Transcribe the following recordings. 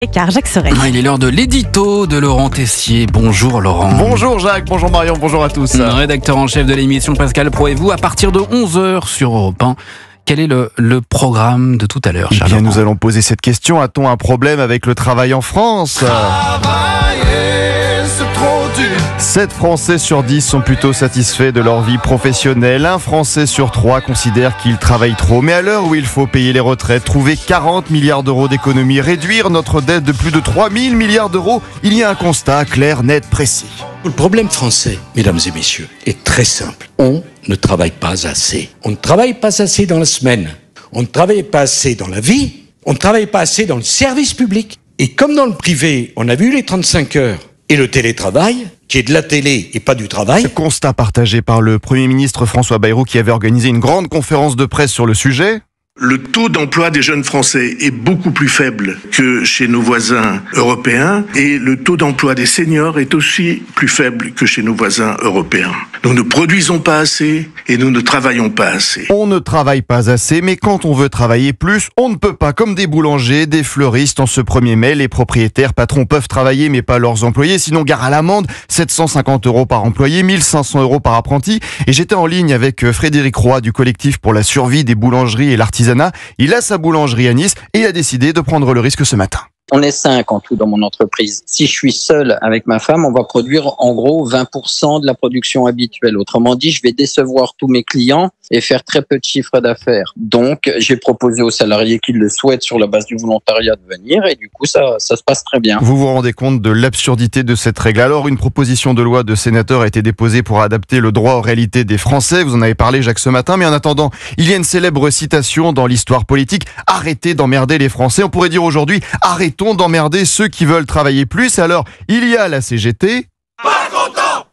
Car Jacques Sorel. Il est l'heure de l'édito de Laurent Tessier. Bonjour Laurent. Bonjour Jacques, bonjour Marion, bonjour à tous. Rédacteur en chef de l'émission Pascal Pro et vous, à partir de 11h sur Europe 1. Quel est le programme de tout à l'heure, cher Laurent ? Nous allons poser cette question. A-t-on un problème avec le travail en France ? Travailler, c'est trop dur. 7 Français sur 10 sont plutôt satisfaits de leur vie professionnelle. Un Français sur 3 considère qu'il travaille trop. Mais à l'heure où il faut payer les retraites, trouver 40 milliards d'euros d'économies, réduire notre dette de plus de 3 000 milliards d'euros, il y a un constat clair, net, précis. Le problème français, mesdames et messieurs, est très simple. On ne travaille pas assez. On ne travaille pas assez dans la semaine. On ne travaille pas assez dans la vie. On ne travaille pas assez dans le service public. Et comme dans le privé, on a vu les 35 heures et le télétravail, qui est de la télé et pas du travail. Constat partagé par le Premier ministre François Bayrou qui avait organisé une grande conférence de presse sur le sujet. Le taux d'emploi des jeunes Français est beaucoup plus faible que chez nos voisins européens et le taux d'emploi des seniors est aussi plus faible que chez nos voisins européens. Nous ne produisons pas assez et nous ne travaillons pas assez. On ne travaille pas assez, mais quand on veut travailler plus, on ne peut pas. Comme des boulangers, des fleuristes, en ce 1er mai, les propriétaires, patrons peuvent travailler mais pas leurs employés, sinon gare à l'amende, 750 € par employé, 1500 € par apprenti. Et j'étais en ligne avec Frédéric Roy du collectif pour la survie des boulangeries et l'artisanat. Il a sa boulangerie à Nice et il a décidé de prendre le risque ce matin. On est 5 en tout dans mon entreprise. Si je suis seul avec ma femme, on va produire en gros 20% de la production habituelle. Autrement dit, je vais décevoir tous mes clients et faire très peu de chiffre d'affaires. Donc, j'ai proposé aux salariés qui le souhaitent sur la base du volontariat de venir et du coup, ça se passe très bien. Vous vous rendez compte de l'absurdité de cette règle. Alors, une proposition de loi de sénateur a été déposée pour adapter le droit aux réalités des Français. Vous en avez parlé, Jacques, ce matin. Mais en attendant, il y a une célèbre citation dans l'histoire politique. Arrêtez d'emmerder les Français. On pourrait dire aujourd'hui, arrêtons d'emmerder ceux qui veulent travailler plus. Alors, il y a la CGT. Pas content.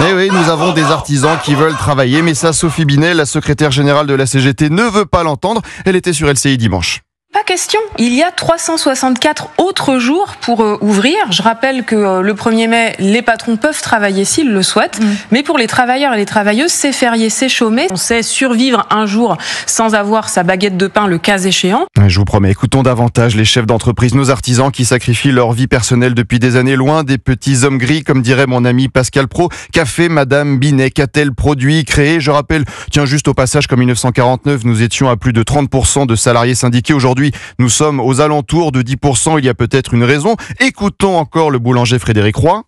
Eh oui, nous avons des artisans qui veulent travailler, mais ça, Sophie Binet, la secrétaire générale de la CGT, ne veut pas l'entendre. Elle était sur LCI dimanche. Pas question. Il y a 364 autres jours pour ouvrir. Je rappelle que le 1er mai, les patrons peuvent travailler s'ils le souhaitent. Mais pour les travailleurs et les travailleuses, c'est férié, c'est chômé. On sait survivre un jour sans avoir sa baguette de pain, le cas échéant. Je vous promets, écoutons davantage les chefs d'entreprise, nos artisans qui sacrifient leur vie personnelle depuis des années, loin des petits hommes gris, comme dirait mon ami Pascal Pro. Qu'a fait Madame Binet? Qu'a-t-elle produit, créé? Je rappelle, tiens, juste au passage qu'en 1949, nous étions à plus de 30% de salariés syndiqués. Aujourd'hui, nous sommes aux alentours de 10%. Il y a peut-être une raison. Écoutons encore le boulanger Frédéric Roy.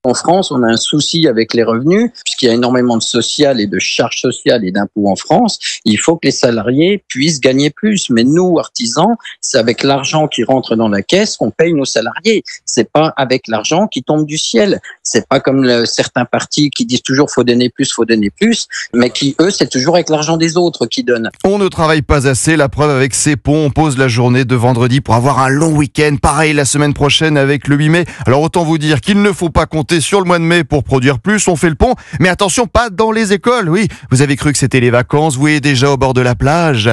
En France, on a un souci avec les revenus, puisqu'il y a énormément de social et de charges sociales et d'impôts en France. Il faut que les salariés puissent gagner plus. Mais nous, artisans, c'est avec l'argent qui rentre dans la caisse qu'on paye nos salariés. C'est pas avec l'argent qui tombe du ciel. C'est pas comme certains partis qui disent toujours faut donner plus, mais qui, eux, c'est toujours avec l'argent des autres qui donnent. On ne travaille pas assez. La preuve avec ces ponts. On pose la journée de vendredi pour avoir un long week-end. Pareil la semaine prochaine avec le 8 mai. Alors autant vous dire qu'il ne faut pas compter sur le mois de mai pour produire plus, on fait le pont, mais attention, pas dans les écoles, oui. Vous avez cru que c'était les vacances, vous êtes déjà au bord de la plage.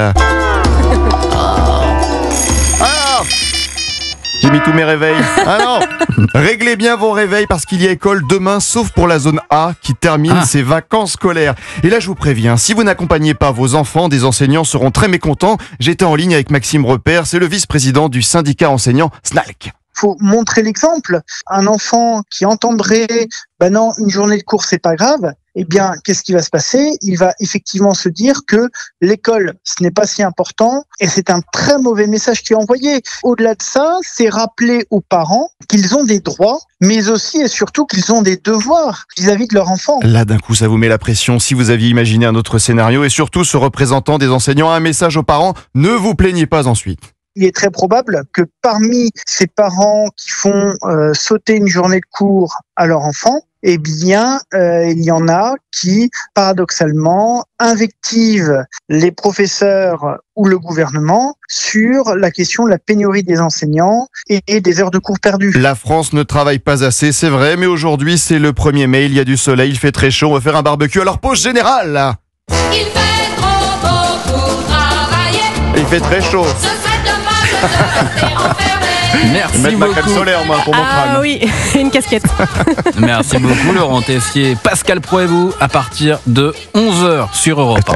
J'ai mis tous mes réveils. Ah non. Réglez bien vos réveils parce qu'il y a école demain, sauf pour la zone A qui termine ses vacances scolaires. Et là, je vous préviens, si vous n'accompagnez pas vos enfants, des enseignants seront très mécontents. J'étais en ligne avec Maxime Repère, c'est le vice-président du syndicat enseignant SNALC. Faut montrer l'exemple. Un enfant qui entendrait non, une journée de cours c'est pas grave, eh bien qu'est-ce qui va se passer? Il va effectivement se dire que l'école ce n'est pas si important et c'est un très mauvais message qui est envoyé. Au-delà de ça, c'est rappeler aux parents qu'ils ont des droits, mais aussi et surtout qu'ils ont des devoirs vis-à-vis de leur enfant. Là d'un coup ça vous met la pression. Si vous aviez imaginé un autre scénario et surtout ce représentant des enseignants a un message aux parents, ne vous plaignez pas ensuite. Il est très probable que parmi ces parents qui font sauter une journée de cours à leur enfant, eh bien, il y en a qui, paradoxalement, invectivent les professeurs ou le gouvernement sur la question de la pénurie des enseignants et des heures de cours perdues. La France ne travaille pas assez, c'est vrai, mais aujourd'hui, c'est le 1er mai, il y a du soleil, il fait très chaud, on va faire un barbecue. Alors, pause générale, là. Il fait trop beau pour travailler. Il fait très chaud. Merci mettre beaucoup. ma crème solaire, moi, pour mon crâne. Ah oui, une casquette. Merci beaucoup Laurent Tessier. Pascal Pro et vous à partir de 11h sur Europe 1.